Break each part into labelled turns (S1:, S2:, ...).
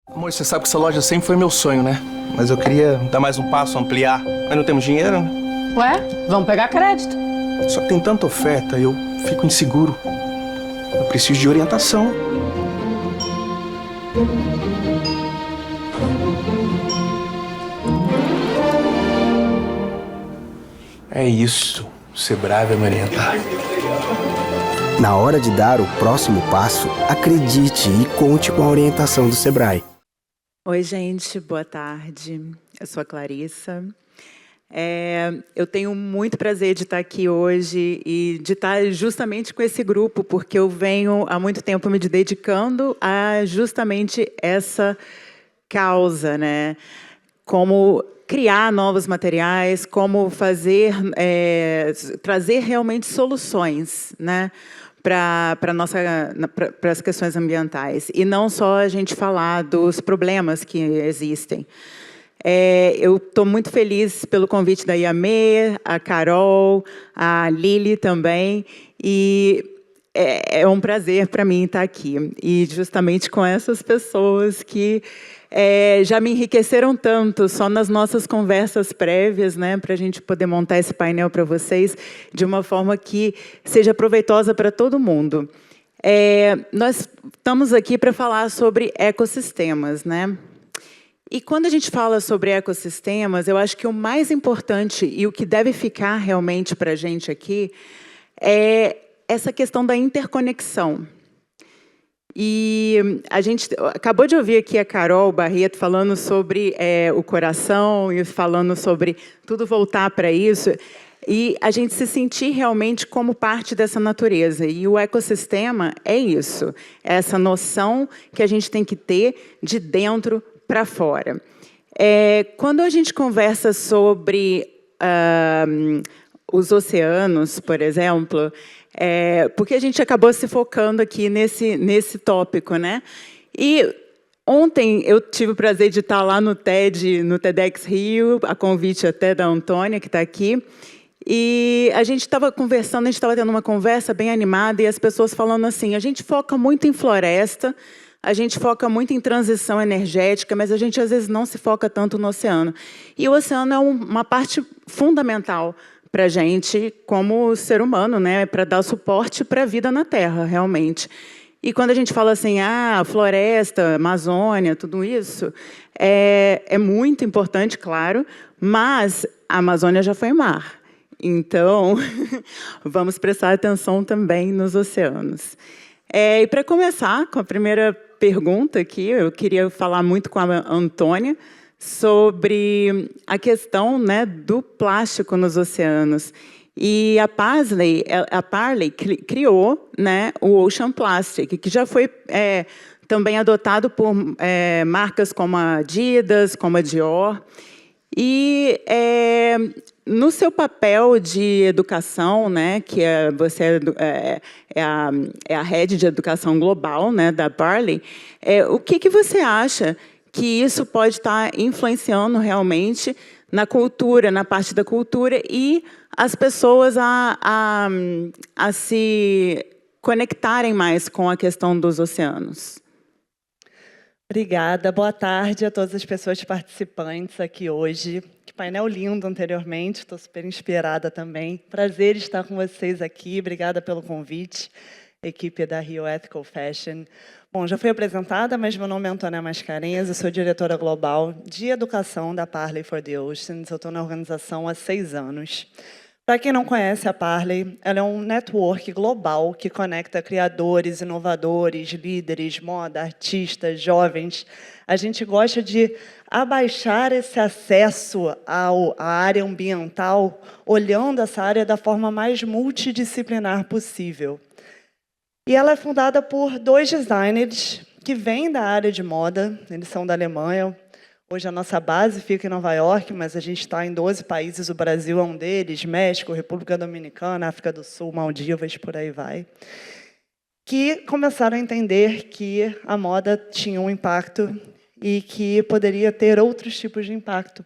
S1: Amor, você sabe que essa loja sempre foi meu sonho, né? Mas eu queria dar mais um passo, ampliar. Mas não temos dinheiro, né?
S2: Ué, vamos pegar crédito.
S1: Só que tem tanta oferta e eu fico inseguro. Eu preciso de orientação. É isso. Ser bravo é me orientar.
S3: Na hora de dar o próximo passo, acredite e conte com a orientação do Sebrae.
S4: Oi, gente, boa tarde. Eu sou a Clarissa. Eu tenho muito prazer de estar aqui hoje e de estar justamente com esse grupo, porque eu venho há muito tempo me dedicando a justamente essa causa, né? Como criar novos materiais, como fazer, trazer realmente soluções, né? Para as questões ambientais. E não só a gente falar dos problemas que existem. Eu estou muito feliz pelo convite da Yamê, a Carol, a Lili também, e é um prazer para mim estar aqui. E justamente com essas pessoas que já me enriqueceram tanto só nas nossas conversas prévias, né, para a gente poder montar esse painel para vocês de uma forma que seja proveitosa para todo mundo. Nós estamos aqui para falar sobre ecossistemas, né? E quando a gente fala sobre ecossistemas, eu acho que o mais importante e o que deve ficar realmente para a gente aqui é essa questão da interconexão. E a gente acabou de ouvir aqui a Carol Barreto falando sobre o coração e falando sobre tudo voltar para isso, e a gente se sentir realmente como parte dessa natureza. E o ecossistema é isso, é essa noção que a gente tem que ter de dentro para fora. Quando a gente conversa sobre os oceanos, por exemplo, porque a gente acabou se focando aqui nesse tópico, né? E ontem eu tive o prazer de estar lá no TEDx Rio, a convite até da Antônia, que está aqui, e a gente estava conversando, a gente estava tendo uma conversa bem animada, e as pessoas falando assim, a gente foca muito em floresta, a gente foca muito em transição energética, mas a gente, às vezes, não se foca tanto no oceano. E o oceano é uma parte fundamental para a gente, como ser humano, né, para dar suporte para a vida na Terra, realmente. E quando a gente fala assim, floresta, Amazônia, tudo isso, é muito importante, claro, mas a Amazônia já foi mar. Então, vamos prestar atenção também nos oceanos. E para começar, com a primeira pergunta aqui, eu queria falar muito com a Antônia sobre a questão, né, do plástico nos oceanos. E a Parley criou, né, o Ocean Plastic, que já foi também adotado por marcas como a Adidas, como a Dior. E no seu papel de educação, né, que você é a Head de Educação Global, né, da Parley, o que você acha que isso pode estar influenciando realmente na cultura, na parte da cultura, e as pessoas a se conectarem mais com a questão dos oceanos?
S5: Obrigada. Boa tarde a todas as pessoas participantes aqui hoje. Que painel lindo anteriormente, estou super inspirada também. Prazer estar com vocês aqui. Obrigada pelo convite, equipe da Rio Ethical Fashion. Bom, já fui apresentada, mas meu nome é Antônia Mascarenhas, eu sou diretora global de educação da Parley for the Oceans. Eu estou na organização há 6 anos. Para quem não conhece a Parley, ela é um network global que conecta criadores, inovadores, líderes, moda, artistas, jovens. A gente gosta de abaixar esse acesso à área ambiental, olhando essa área da forma mais multidisciplinar possível. E ela é fundada por 2 designers que vêm da área de moda, eles são da Alemanha. Hoje a nossa base fica em Nova York, mas a gente está em 12 países, o Brasil é um deles, México, República Dominicana, África do Sul, Maldivas, por aí vai. Que começaram a entender que a moda tinha um impacto e que poderia ter outros tipos de impacto.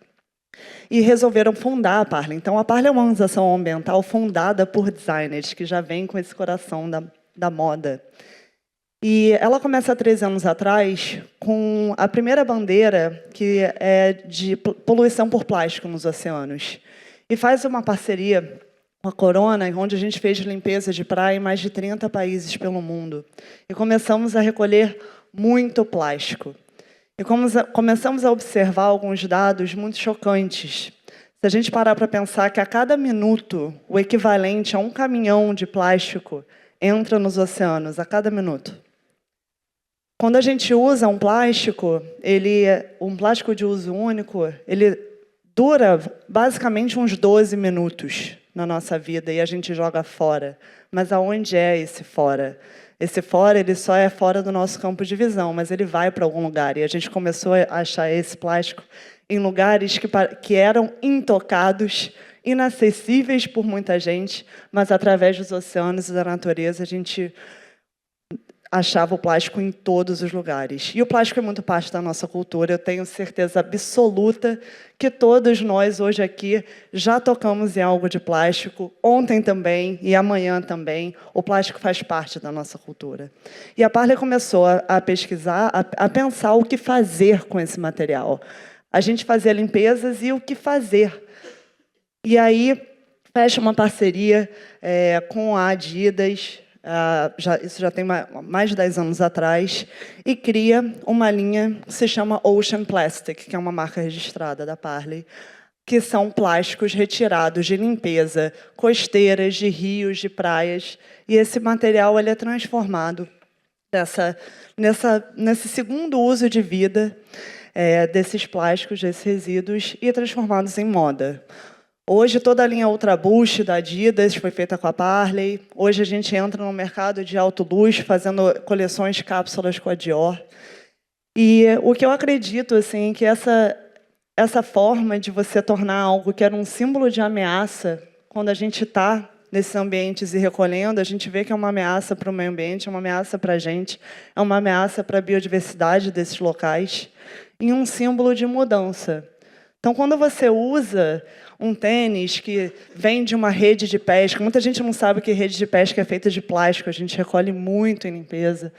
S5: E resolveram fundar a Parley. Então, a Parley é uma organização ambiental fundada por designers, que já vem com esse coração da moda. E ela começa há 13 anos atrás com a primeira bandeira que é de poluição por plástico nos oceanos. E faz uma parceria com a Corona, onde a gente fez limpeza de praia em mais de 30 países pelo mundo. E começamos a recolher muito plástico. E começamos a observar alguns dados muito chocantes. Se a gente parar para pensar que a cada minuto, o equivalente a um caminhão de plástico entra nos oceanos, a cada minuto. Quando a gente usa um plástico de uso único, ele dura basicamente uns 12 minutos na nossa vida e a gente joga fora. Mas aonde é esse fora? Esse fora, ele só é fora do nosso campo de visão, mas ele vai para algum lugar. E a gente começou a achar esse plástico em lugares que eram intocados, inacessíveis por muita gente, mas através dos oceanos e da natureza a gente achava o plástico em todos os lugares. E o plástico é muito parte da nossa cultura. Eu tenho certeza absoluta que todos nós, hoje aqui, já tocamos em algo de plástico. Ontem também e amanhã também. O plástico faz parte da nossa cultura. E a Parley começou a pesquisar, a pensar o que fazer com esse material. A gente fazia limpezas e o que fazer. E aí, fecha uma parceria com a Adidas, isso já tem mais de 10 anos atrás, e cria uma linha que se chama Ocean Plastic, que é uma marca registrada da Parley, que são plásticos retirados de limpeza, costeiras, de rios, de praias, e esse material ele é transformado nesse segundo uso de vida desses plásticos, desses resíduos, e transformados em moda. Hoje, toda a linha Ultra Boost da Adidas foi feita com a Parley. Hoje, a gente entra no mercado de alto luxo, fazendo coleções de cápsulas com a Dior. E o que eu acredito, assim, que essa forma de você tornar algo que era um símbolo de ameaça, quando a gente está nesses ambientes e recolhendo, a gente vê que é uma ameaça para o meio ambiente, é uma ameaça para a gente, é uma ameaça para a biodiversidade desses locais, e um símbolo de mudança. Então, quando você usa um tênis que vem de uma rede de pesca, muita gente não sabe que rede de pesca é feita de plástico, a gente recolhe muito em limpeza.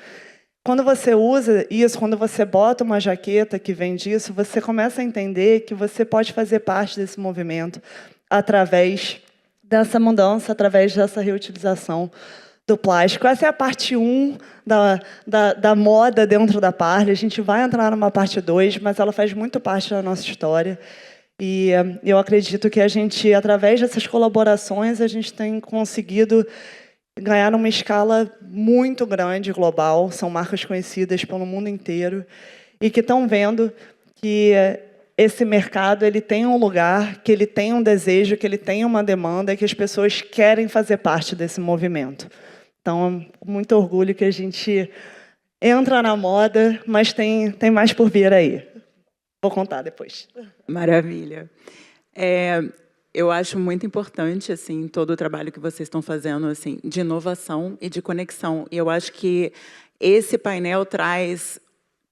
S5: Quando você usa isso, quando você bota uma jaqueta que vem disso, você começa a entender que você pode fazer parte desse movimento através dessa mudança, através dessa reutilização do plástico. Essa é a parte 1 da moda dentro da Parley. A gente vai entrar numa parte 2, mas ela faz muito parte da nossa história. E eu acredito que a gente, através dessas colaborações, a gente tem conseguido ganhar numa escala muito grande, global. São marcas conhecidas pelo mundo inteiro e que estão vendo que esse mercado ele tem um lugar, que ele tem um desejo, que ele tem uma demanda e que as pessoas querem fazer parte desse movimento. Então, com muito orgulho que a gente entra na moda, mas tem mais por vir aí. Vou contar depois.
S4: Maravilha. Eu acho muito importante assim todo o trabalho que vocês estão fazendo assim de inovação e de conexão. E eu acho que esse painel traz,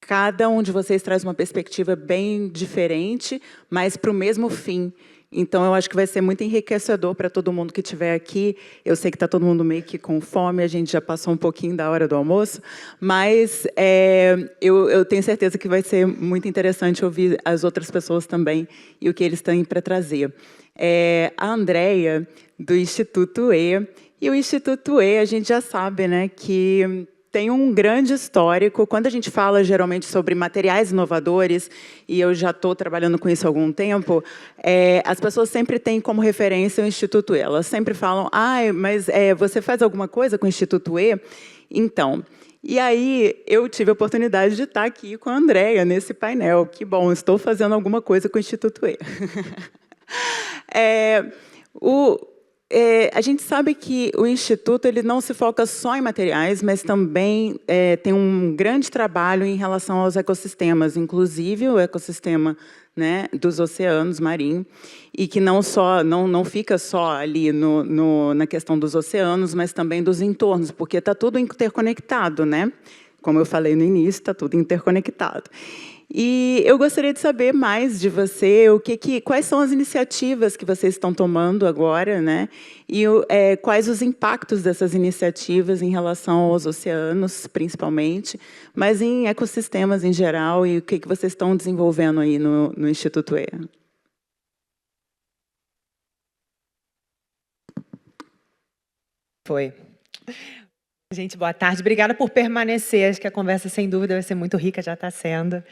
S4: cada um de vocês traz uma perspectiva bem diferente, mas para o mesmo fim. Então, eu acho que vai ser muito enriquecedor para todo mundo que estiver aqui. Eu sei que está todo mundo meio que com fome, a gente já passou um pouquinho da hora do almoço, mas eu tenho certeza que vai ser muito interessante ouvir as outras pessoas também e o que eles têm para trazer. A Andréia, do Instituto E. E o Instituto E, a gente já sabe, né, que tem um grande histórico. Quando a gente fala, geralmente, sobre materiais inovadores, e eu já estou trabalhando com isso há algum tempo, as pessoas sempre têm como referência o Instituto E. Elas sempre falam, mas você faz alguma coisa com o Instituto E? Então, e aí eu tive a oportunidade de estar aqui com a Andréia nesse painel. Que bom, estou fazendo alguma coisa com o Instituto E. A gente sabe que o Instituto ele não se foca só em materiais, mas também tem um grande trabalho em relação aos ecossistemas, inclusive o ecossistema, né, dos oceanos marinhos, e que não fica só ali na questão dos oceanos, mas também dos entornos, porque está tudo interconectado, né? como eu falei no início, está tudo interconectado. E eu gostaria de saber mais de você, quais são as iniciativas que vocês estão tomando agora, né? E quais os impactos dessas iniciativas em relação aos oceanos, principalmente, mas em ecossistemas em geral, e o que vocês estão desenvolvendo aí no Instituto EA.
S6: Foi. Gente, boa tarde. Obrigada por permanecer. Acho que a conversa, sem dúvida, vai ser muito rica, já está sendo.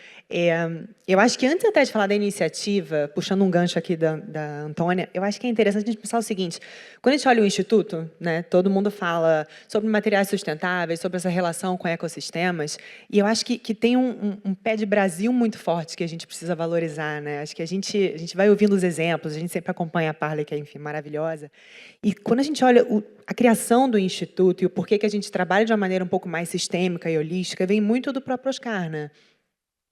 S6: Eu acho que antes até de falar da iniciativa, puxando um gancho aqui da Antônia, eu acho que é interessante a gente pensar o seguinte: quando a gente olha o Instituto, né, todo mundo fala sobre materiais sustentáveis, sobre essa relação com ecossistemas, e eu acho que tem um pé de Brasil muito forte que a gente precisa valorizar, né? Acho que a gente vai ouvindo os exemplos, a gente sempre acompanha a Parley, que é, enfim, maravilhosa, e quando a gente olha a criação do Instituto e o porquê que a gente trabalha de uma maneira um pouco mais sistêmica e holística, vem muito do próprio Oscar, né?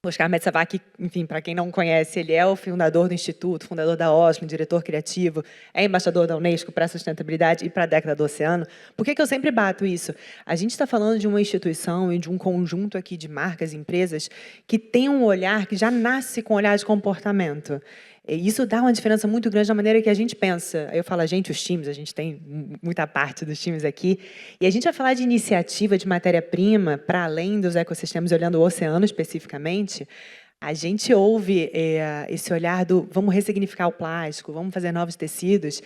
S6: O Oscar Metsavac, enfim, para quem não conhece, ele é o fundador do Instituto, fundador da OSM, diretor criativo, é embaixador da Unesco para a sustentabilidade e para a década do oceano. Por que eu sempre bato isso? A gente está falando de uma instituição e de um conjunto aqui de marcas e empresas que tem um olhar que já nasce com um olhar de comportamento. E isso dá uma diferença muito grande na maneira que a gente pensa. Eu falo a gente, os times, a gente tem muita parte dos times aqui. E a gente vai falar de iniciativa de matéria-prima para além dos ecossistemas, olhando o oceano especificamente. A gente ouve esse olhar do vamos ressignificar o plástico, vamos fazer novos tecidos.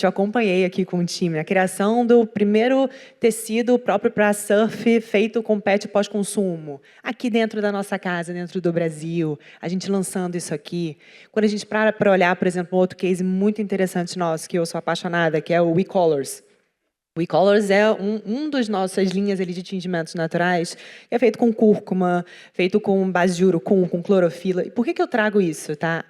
S6: Eu acompanhei aqui com o time a criação do primeiro tecido próprio para surf feito com PET pós-consumo, aqui dentro da nossa casa, dentro do Brasil, a gente lançando isso aqui. Quando a gente para olhar, por exemplo, um outro case muito interessante nosso, que eu sou apaixonada, que é o WeColors. O WeColors é um dos nossas linhas ali de tingimentos naturais, que é feito com cúrcuma, feito com base de urucum, com clorofila. E por que eu trago isso, tá?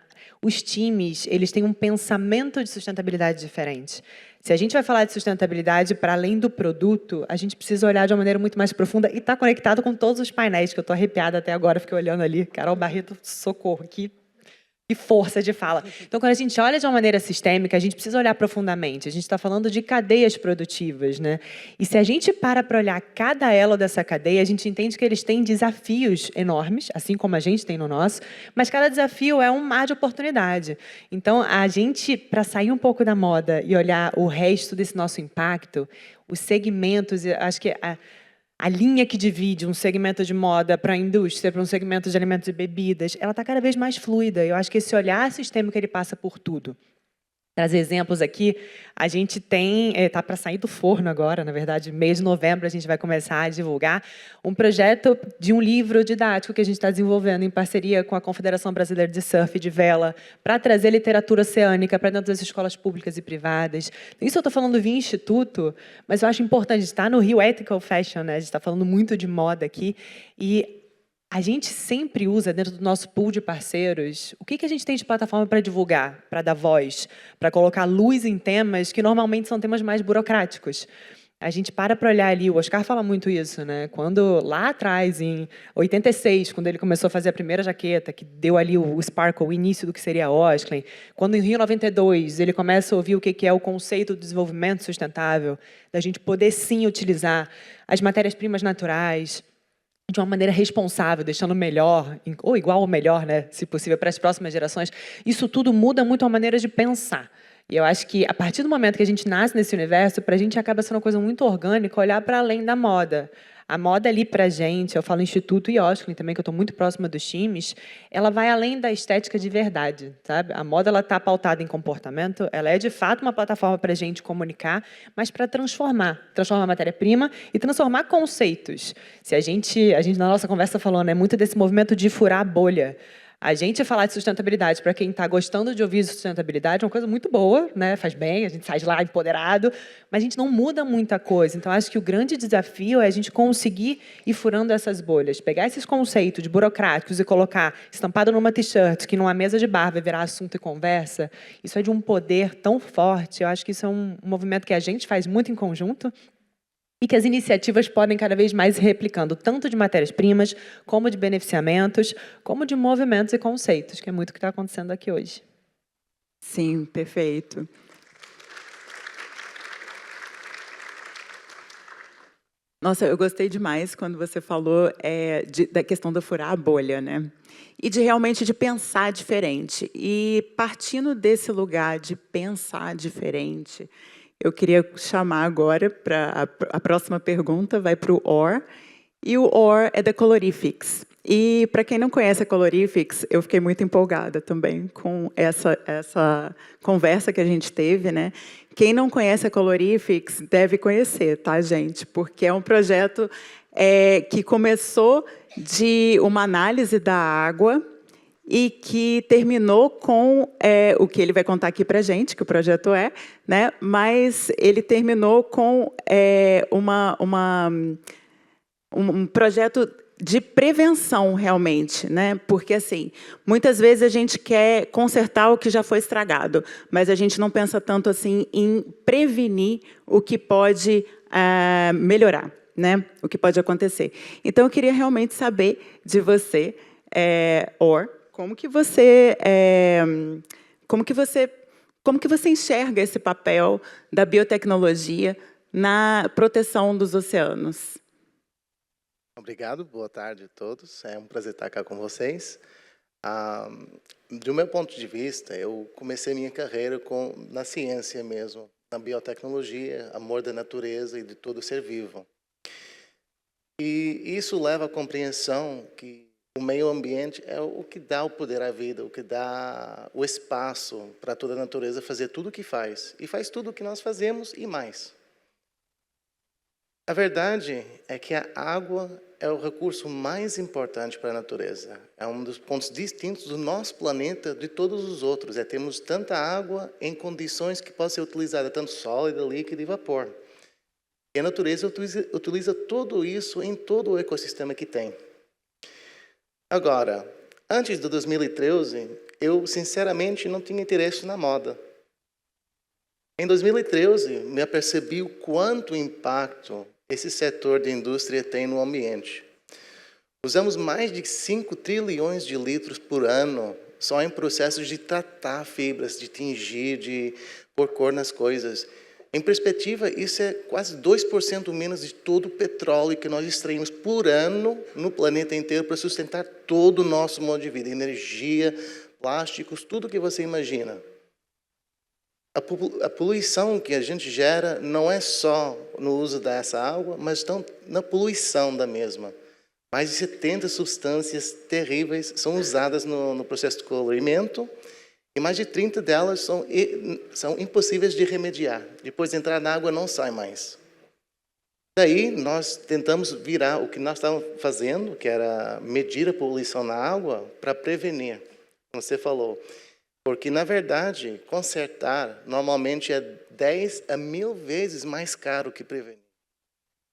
S6: Os times, eles têm um pensamento de sustentabilidade diferente. Se a gente vai falar de sustentabilidade para além do produto, a gente precisa olhar de uma maneira muito mais profunda e está conectado com todos os painéis, que eu estou arrepiada até agora, fiquei olhando ali. Carol Barreto, socorro, aqui. E força de fala. Então, quando a gente olha de uma maneira sistêmica, a gente precisa olhar profundamente. A gente está falando de cadeias produtivas, né? E se a gente para olhar cada elo dessa cadeia, a gente entende que eles têm desafios enormes, assim como a gente tem no nosso, mas cada desafio é um mar de oportunidade. Então, a gente, para sair um pouco da moda e olhar o resto desse nosso impacto, os segmentos, acho que a linha que divide um segmento de moda para a indústria, para um segmento de alimentos e bebidas, ela está cada vez mais fluida. Eu acho que esse olhar sistêmico ele passa por tudo. Trazer exemplos aqui, a gente tem, está para sair do forno agora, na verdade, mês de novembro a gente vai começar a divulgar um projeto de um livro didático que a gente está desenvolvendo em parceria com a Confederação Brasileira de Surf e de Vela, para trazer literatura oceânica para dentro das escolas públicas e privadas. Isso eu estou falando via instituto, mas eu acho importante, estar no Rio Ethical Fashion, né? A gente está falando muito de moda aqui, e a gente sempre usa, dentro do nosso pool de parceiros, o que a gente tem de plataforma para divulgar, para dar voz, para colocar luz em temas que normalmente são temas mais burocráticos. A gente para olhar ali, o Oscar fala muito isso, né? Quando lá atrás, em 86, quando ele começou a fazer a primeira jaqueta, que deu ali o sparkle, o início do que seria a Osklen, quando em Rio 92 ele começa a ouvir o que é o conceito do desenvolvimento sustentável, da gente poder sim utilizar as matérias-primas naturais, de uma maneira responsável, deixando melhor, ou igual ou melhor, né, se possível, para as próximas gerações, isso tudo muda muito a maneira de pensar. E eu acho que, a partir do momento que a gente nasce nesse universo, para a gente acaba sendo uma coisa muito orgânica olhar para além da moda. A moda ali para a gente, eu falo Instituto e Osklen também, que eu estou muito próxima dos times, ela vai além da estética de verdade, sabe? A moda ela está pautada em comportamento, ela é de fato uma plataforma para a gente comunicar, mas para transformar a matéria-prima e transformar conceitos. Se a gente na nossa conversa falou, né, muito desse movimento de furar a bolha. A gente falar de sustentabilidade, para quem está gostando de ouvir sustentabilidade, é uma coisa muito boa, né? Faz bem, a gente sai de lá empoderado, mas a gente não muda muita coisa. Então, acho que o grande desafio é a gente conseguir ir furando essas bolhas, pegar esses conceitos de burocráticos e colocar estampado numa t-shirt, que numa mesa de bar vai virar assunto e conversa. Isso é de um poder tão forte. Eu acho que isso é um movimento que a gente faz muito em conjunto, e que as iniciativas podem cada vez mais ir replicando, tanto de matérias-primas, como de beneficiamentos, como de movimentos e conceitos, que é muito o que está acontecendo aqui hoje.
S4: Sim, perfeito. Nossa, eu gostei demais quando você falou da questão da furar a bolha, né? E de realmente de pensar diferente. E partindo desse lugar de pensar diferente, eu queria chamar agora para a próxima pergunta, vai para o OR. E o OR é da Colorifix. E, para quem não conhece a Colorifix, eu fiquei muito empolgada também com essa conversa que a gente teve, né? Quem não conhece a Colorifix deve conhecer, tá, gente? Porque é um projeto que começou de uma análise da água e que terminou com o que ele vai contar aqui para a gente, que o projeto né? Mas ele terminou com um projeto de prevenção, realmente, né? Porque, assim, muitas vezes a gente quer consertar o que já foi estragado, mas a gente não pensa tanto, assim, em prevenir o que pode melhorar, né? O que pode acontecer. Então, eu queria realmente saber de você, como que você enxerga esse papel da biotecnologia na proteção dos oceanos?
S7: Obrigado, boa tarde a todos. É um prazer estar aqui com vocês. Do meu ponto de vista, eu comecei minha carreira na ciência mesmo, na biotecnologia, amor da natureza e de todo ser vivo. E isso leva à compreensão que o meio ambiente é o que dá o poder à vida, o que dá o espaço para toda a natureza fazer tudo o que faz. E faz tudo o que nós fazemos e mais. A verdade é que a água é o recurso mais importante para a natureza. É um dos pontos distintos do nosso planeta de todos os outros. Temos tanta água em condições que pode ser utilizada tanto sólida, líquida e vapor. E a natureza utiliza tudo isso em todo o ecossistema que tem. Agora, antes de 2013, eu sinceramente não tinha interesse na moda. Em 2013, me apercebi o quanto impacto esse setor de indústria tem no ambiente. Usamos mais de 5 trilhões de litros por ano só em processos de tratar fibras, de tingir, de pôr cor nas coisas. Em perspectiva, isso é quase 2% menos de todo o petróleo que nós extraímos por ano no planeta inteiro para sustentar todo o nosso modo de vida, energia, plásticos, tudo que você imagina. A poluição que a gente gera não é só no uso dessa água, mas na poluição da mesma. Mais de 70 substâncias terríveis são usadas no processo de colorimento e mais de 30 delas são impossíveis de remediar. Depois de entrar na água, não sai mais. Daí, nós tentamos virar o que nós estávamos fazendo, que era medir a poluição na água, para prevenir, como você falou. Porque, na verdade, consertar normalmente é 10 a 1000 vezes mais caro que prevenir.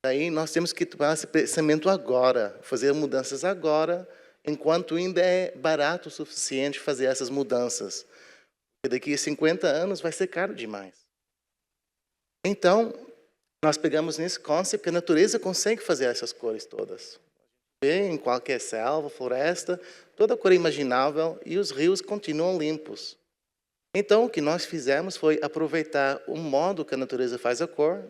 S7: Daí nós temos que tomar esse pensamento agora, fazer mudanças agora, enquanto ainda é barato o suficiente fazer essas mudanças. Porque daqui a 50 anos vai ser caro demais. Então, nós pegamos nesse conceito que a natureza consegue fazer essas cores todas. Em qualquer selva, floresta, toda a cor imaginável e os rios continuam limpos. Então, o que nós fizemos foi aproveitar o modo que a natureza faz a cor,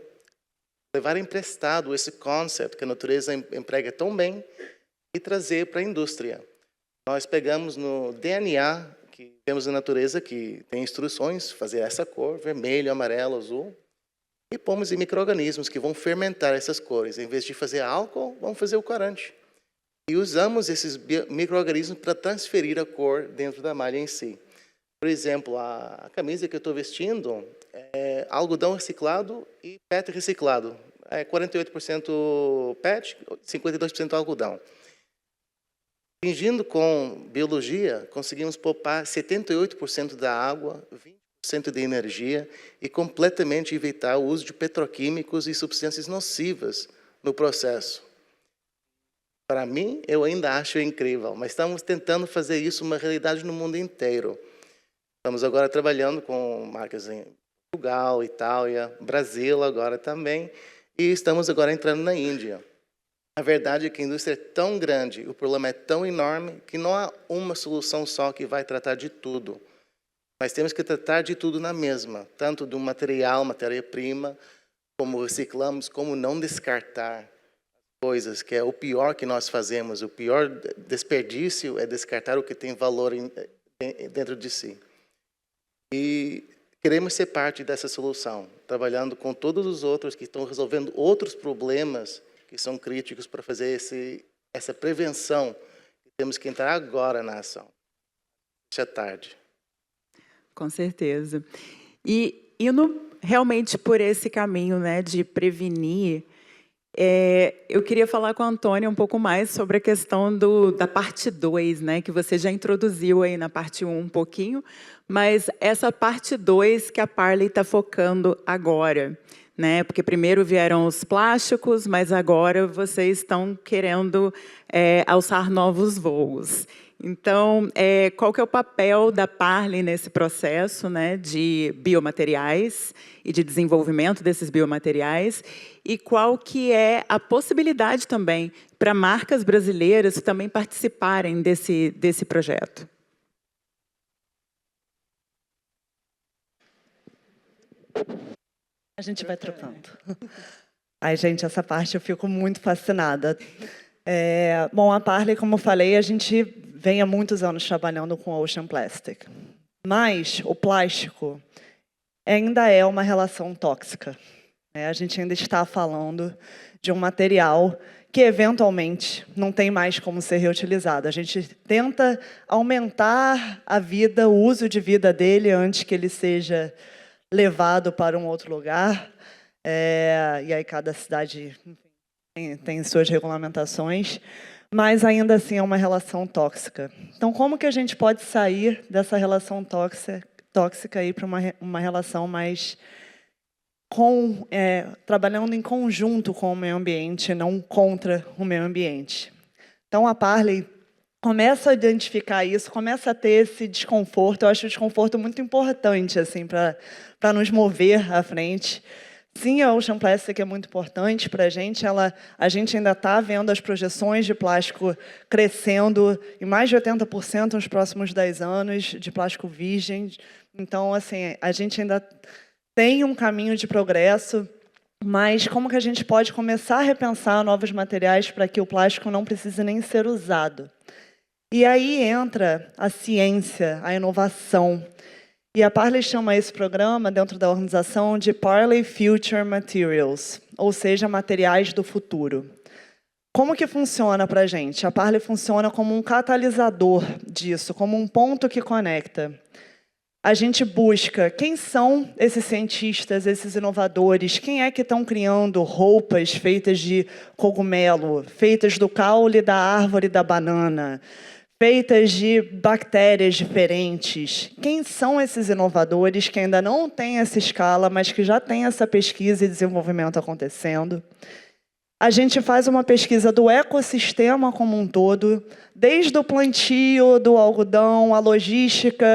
S7: levar emprestado esse conceito que a natureza emprega tão bem e trazer para a indústria. Nós pegamos no DNA que temos na natureza, que tem instruções, fazer essa cor, vermelho, amarelo, azul, e pomos em micro-organismos que vão fermentar essas cores. Em vez de fazer álcool, vamos fazer o corante. E usamos esses micro-organismos para transferir a cor dentro da malha em si. Por exemplo, a camisa que eu estou vestindo é algodão reciclado e PET reciclado. É 48% PET, 52% algodão. Fingindo com biologia, conseguimos poupar 78% da água, 20% de energia e completamente evitar o uso de petroquímicos e substâncias nocivas no processo. Para mim, eu ainda acho incrível, mas estamos tentando fazer isso uma realidade no mundo inteiro. Estamos agora trabalhando com marcas em Portugal, Itália, Brasil agora também, e estamos agora entrando na Índia. A verdade é que a indústria é tão grande, o problema é tão enorme, que não há uma solução só que vai tratar de tudo. Mas temos que tratar de tudo na mesma, tanto do material, matéria-prima, como reciclamos, como não descartar. coisas, que é o pior que nós fazemos. O pior desperdício é descartar o que tem valor dentro de si. E queremos ser parte dessa solução, trabalhando com todos os outros que estão resolvendo outros problemas que são críticos para fazer essa prevenção. Temos que entrar agora na ação. Isso é tarde.
S4: Com certeza. E indo realmente por esse caminho, né, de prevenir, eu queria falar com a Antônia um pouco mais sobre a questão da parte 2, né, que você já introduziu aí na parte 1 um pouquinho, mas essa parte 2 que a Parley está focando agora, né, porque primeiro vieram os plásticos, mas agora vocês estão querendo alçar novos voos. Então, qual que é o papel da Parley nesse processo, né, de biomateriais e de desenvolvimento desses biomateriais? E qual que é a possibilidade também para marcas brasileiras também participarem desse projeto?
S5: A gente vai trocando. Ai, gente, essa parte eu fico muito fascinada. Bom, a Parley, como eu falei, a gente vem há muitos anos trabalhando com Ocean Plastic. Mas o plástico ainda é uma relação tóxica. A gente ainda está falando de um material que, eventualmente, não tem mais como ser reutilizado. A gente tenta aumentar a vida, o uso de vida dele antes que ele seja levado para um outro lugar. E aí cada cidade tem suas regulamentações, mas ainda assim é uma relação tóxica. Então, como que a gente pode sair dessa relação tóxica e ir para uma relação mais trabalhando em conjunto com o meio ambiente, não contra o meio ambiente? Então, a Parley começa a identificar isso, começa a ter esse desconforto. Eu acho o desconforto muito importante assim, para nos mover à frente. Sim, a Ocean Plastic é muito importante para a gente. A gente ainda está vendo as projeções de plástico crescendo em mais de 80% nos próximos 10 anos, de plástico virgem. Então, assim, a gente ainda tem um caminho de progresso, mas como que a gente pode começar a repensar novos materiais para que o plástico não precise nem ser usado? E aí entra a ciência, a inovação. E a Parley chama esse programa, dentro da organização, de Parley Future Materials, ou seja, materiais do futuro. Como que funciona para a gente? A Parley funciona como um catalisador disso, como um ponto que conecta. A gente busca quem são esses cientistas, esses inovadores, quem é que estão criando roupas feitas de cogumelo, feitas do caule da árvore da banana, feitas de bactérias diferentes. Quem são esses inovadores que ainda não têm essa escala, mas que já têm essa pesquisa e desenvolvimento acontecendo? A gente faz uma pesquisa do ecossistema como um todo, desde o plantio do algodão, a logística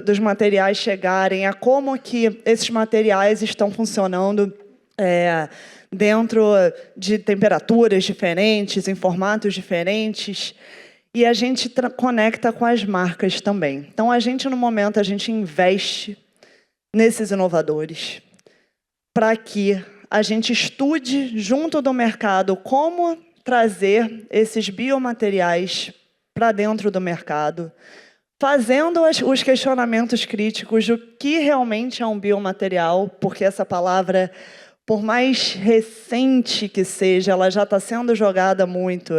S5: dos materiais chegarem, a como que esses materiais estão funcionando dentro de temperaturas diferentes, em formatos diferentes. E a gente conecta com as marcas também. Então, no momento, a gente investe nesses inovadores para que a gente estude junto do mercado como trazer esses biomateriais para dentro do mercado, fazendo os questionamentos críticos do que realmente é um biomaterial, porque essa palavra, por mais recente que seja, ela já está sendo jogada muito,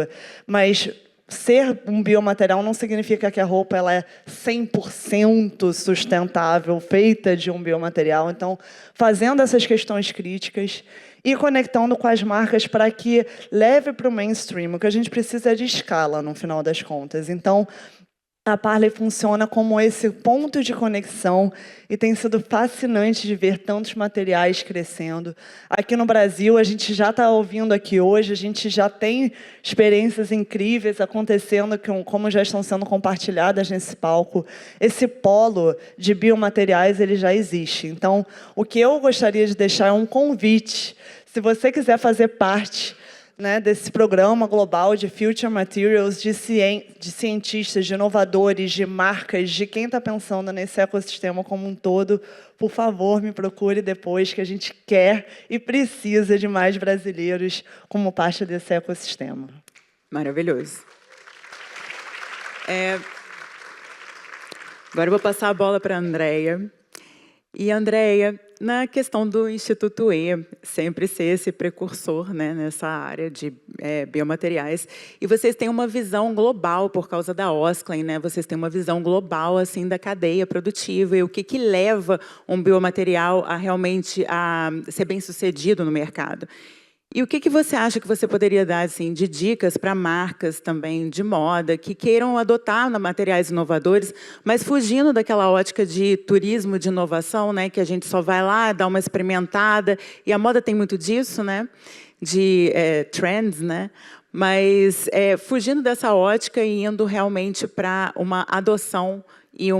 S5: mas ser um biomaterial não significa que a roupa ela é 100% sustentável, feita de um biomaterial. Então, fazendo essas questões críticas e conectando com as marcas para que leve para o mainstream. O que a gente precisa é de escala, no final das contas. Então, a Parley funciona como esse ponto de conexão e tem sido fascinante de ver tantos materiais crescendo. Aqui no Brasil, a gente já está ouvindo aqui hoje, a gente já tem experiências incríveis acontecendo, como já estão sendo compartilhadas nesse palco. Esse polo de biomateriais, ele já existe. Então, o que eu gostaria de deixar é um convite. Se você quiser fazer parte né, desse programa global de Future Materials, de cientistas, de inovadores, de marcas, de quem está pensando nesse ecossistema como um todo, por favor, me procure depois, que a gente quer e precisa de mais brasileiros como parte desse ecossistema.
S4: Maravilhoso. Agora eu vou passar a bola para a Andréia. E, Andréia, na questão do Instituto E, sempre ser esse precursor, né, nessa área de biomateriais, e vocês têm uma visão global por causa da Osklen, né? Vocês têm uma visão global assim da cadeia produtiva e o que leva um biomaterial a realmente ser bem-sucedido no mercado. E o que você acha que você poderia dar assim, de dicas para marcas também de moda que queiram adotar materiais inovadores, mas fugindo daquela ótica de turismo de inovação, né, que a gente só vai lá, dá uma experimentada, e a moda tem muito disso, né, de trends, né, mas fugindo dessa ótica e indo realmente para uma adoção e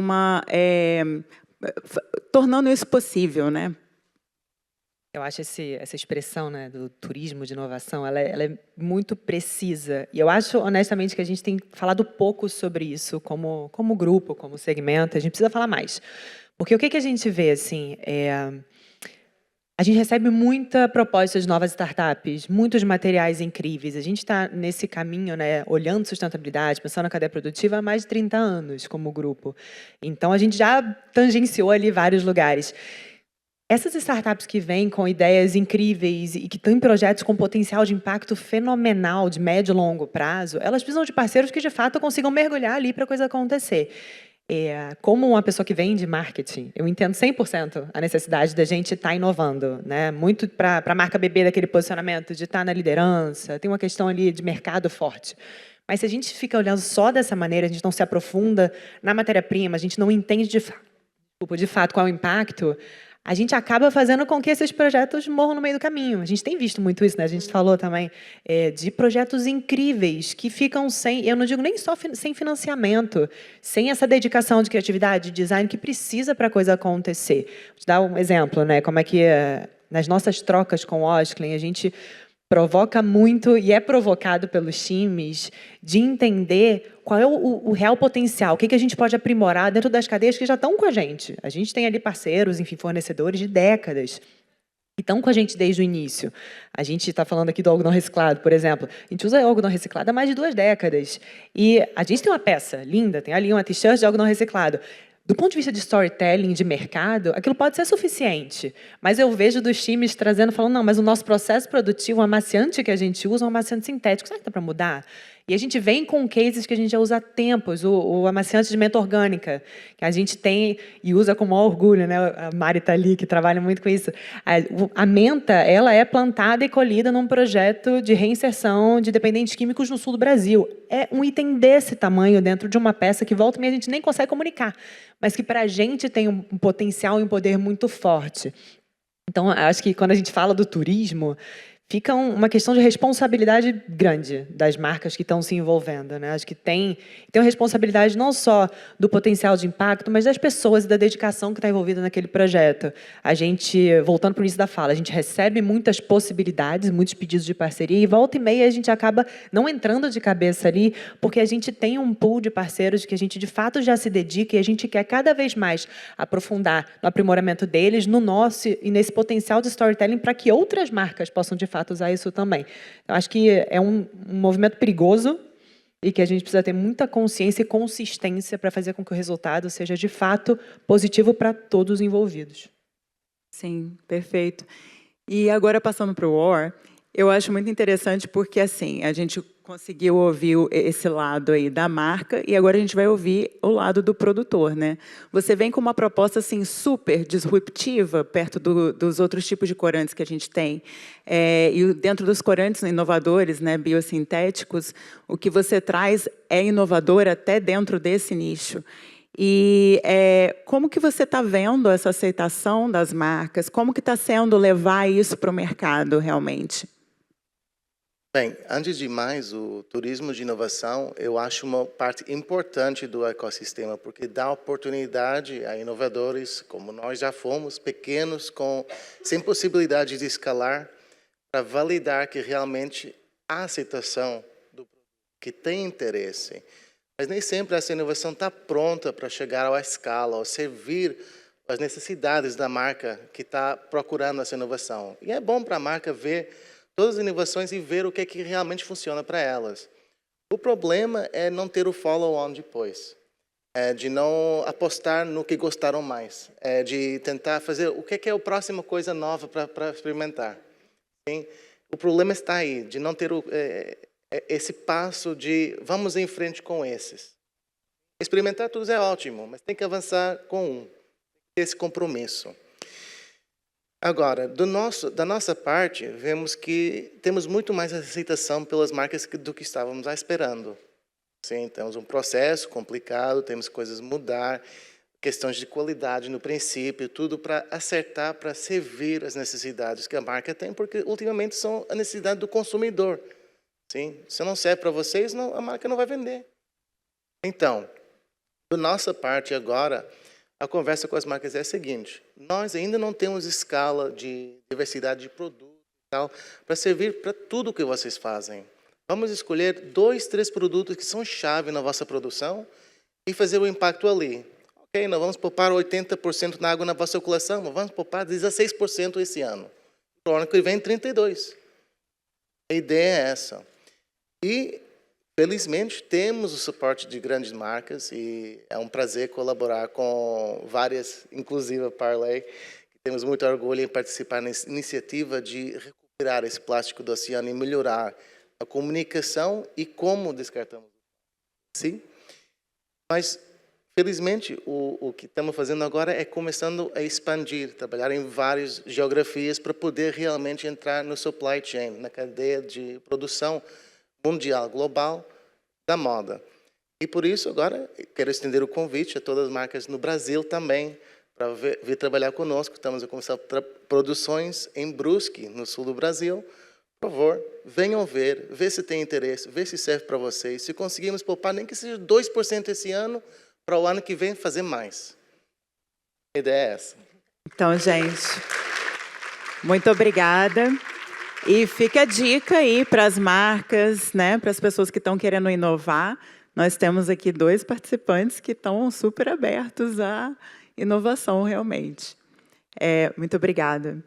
S4: tornando isso possível, né?
S6: Eu acho essa expressão, né, do turismo de inovação, ela é muito precisa. E eu acho, honestamente, que a gente tem falado pouco sobre isso como grupo, como segmento. A gente precisa falar mais. Porque o que a gente vê, assim, a gente recebe muita proposta de novas startups, muitos materiais incríveis. A gente está nesse caminho, né, olhando sustentabilidade, pensando na cadeia produtiva há mais de 30 anos como grupo. Então, a gente já tangenciou ali vários lugares. Essas startups que vêm com ideias incríveis e que têm projetos com potencial de impacto fenomenal, de médio e longo prazo, elas precisam de parceiros que, de fato, consigam mergulhar ali para a coisa acontecer. Como uma pessoa que vem de marketing, eu entendo 100% a necessidade da gente estar inovando, né? Muito para a marca bebê daquele posicionamento, de estar na liderança, tem uma questão ali de mercado forte. Mas se a gente fica olhando só dessa maneira, a gente não se aprofunda na matéria-prima, a gente não entende de fato qual é o impacto, a gente acaba fazendo com que esses projetos morram no meio do caminho. A gente tem visto muito isso, né? A gente falou também de projetos incríveis que ficam sem, eu não digo nem só sem financiamento, sem essa dedicação de criatividade, de design que precisa para a coisa acontecer. Vou te dar um exemplo, né? Como é que nas nossas trocas com o Osklen, a gente provoca muito e é provocado pelos times de entender qual é o real potencial, o que a gente pode aprimorar dentro das cadeias que já estão com a gente. A gente tem ali parceiros, enfim, fornecedores de décadas que estão com a gente desde o início. A gente está falando aqui do algodão reciclado, por exemplo. A gente usa algodão reciclado há mais de 2 décadas. E a gente tem uma peça linda, tem ali uma t-shirt de algodão reciclado. Do ponto de vista de storytelling, de mercado, aquilo pode ser suficiente. Mas eu vejo dos times trazendo, falando, não, mas o nosso processo produtivo, o amaciante que a gente usa é um amaciante sintético. Será que dá para mudar? E a gente vem com cases que a gente já usa há tempos, o amaciante de menta orgânica, que a gente tem e usa com o maior orgulho, né? A Mari está ali, que trabalha muito com isso. A menta, ela é plantada e colhida num projeto de reinserção de dependentes químicos no sul do Brasil. É um item desse tamanho dentro de uma peça que volta e meia a gente nem consegue comunicar, mas que para a gente tem um potencial e um poder muito forte. Então, acho que quando a gente fala do turismo, fica uma questão de responsabilidade grande das marcas que estão se envolvendo, né? Acho que tem uma responsabilidade não só do potencial de impacto, mas das pessoas e da dedicação que está envolvida naquele projeto. A gente, voltando para o início da fala, a gente recebe muitas possibilidades, muitos pedidos de parceria, e volta e meia a gente acaba não entrando de cabeça ali, porque a gente tem um pool de parceiros que a gente, de fato, já se dedica e a gente quer cada vez mais aprofundar no aprimoramento deles, no nosso e nesse potencial de storytelling para que outras marcas possam, de fato, usar isso também. Eu acho que é um movimento perigoso e que a gente precisa ter muita consciência e consistência para fazer com que o resultado seja, de fato, positivo para todos os envolvidos.
S4: Sim, perfeito. E agora, passando para o War, eu acho muito interessante porque, assim, a gente conseguiu ouvir esse lado aí da marca e agora a gente vai ouvir o lado do produtor, né? Você vem com uma proposta, assim, super disruptiva perto dos outros tipos de corantes que a gente tem. E dentro dos corantes inovadores, né, biosintéticos, o que você traz é inovador até dentro desse nicho. E como que você está vendo essa aceitação das marcas? Como que está sendo levar isso para o mercado, realmente?
S7: Bem, antes de mais, o turismo de inovação, eu acho uma parte importante do ecossistema, porque dá oportunidade a inovadores, como nós já fomos, pequenos, sem possibilidade de escalar, para validar que realmente há aceitação do produto, que tem interesse. Mas nem sempre essa inovação está pronta para chegar à escala, ou servir as necessidades da marca que está procurando essa inovação. E é bom para a marca ver todas as inovações e ver o que é que realmente funciona para elas. O problema é não ter o follow-on depois, de não apostar no que gostaram mais, de tentar fazer o que é a próxima coisa nova para experimentar. Sim? O problema está aí, de não ter esse passo de vamos em frente com esses. Experimentar tudo é ótimo, mas tem que avançar com um, ter esse compromisso. Agora, da nossa parte, vemos que temos muito mais aceitação pelas marcas do que estávamos esperando. Sim, temos um processo complicado, temos coisas a mudar, questões de qualidade no princípio, tudo para acertar, para servir as necessidades que a marca tem, porque ultimamente são a necessidade do consumidor. Sim, se não serve para vocês, a marca não vai vender. Então, da nossa parte agora, a conversa com as marcas é a seguinte: nós ainda não temos escala de diversidade de produtos e tal para servir para tudo o que vocês fazem. Vamos escolher 2, 3 produtos que são chave na vossa produção e fazer o impacto ali. Ok, nós vamos poupar 80% na água na vossa circulação, mas vamos poupar 16% esse ano. No ano que vem, 32%. A ideia é essa. E, felizmente, temos o suporte de grandes marcas e é um prazer colaborar com várias, inclusive a Parley, que temos muito orgulho em participar nessa iniciativa de recuperar esse plástico do oceano e melhorar a comunicação e como descartamos. Sim? Mas, felizmente, o que estamos fazendo agora é começando a expandir, trabalhar em várias geografias para poder realmente entrar no supply chain, na cadeia de produção mundial, global, da moda. E por isso, agora, quero estender o convite a todas as marcas no Brasil também, para vir trabalhar conosco. Estamos a começar produções em Brusque, no sul do Brasil. Por favor, venham ver se tem interesse, ver se serve para vocês. Se conseguirmos poupar, nem que seja 2% esse ano, para o ano que vem fazer mais. A ideia é essa.
S4: Então, gente, muito obrigada. E fica a dica aí para as marcas, né, para as pessoas que estão querendo inovar. Nós temos aqui 2 participantes que estão super abertos à inovação, realmente. Muito obrigada.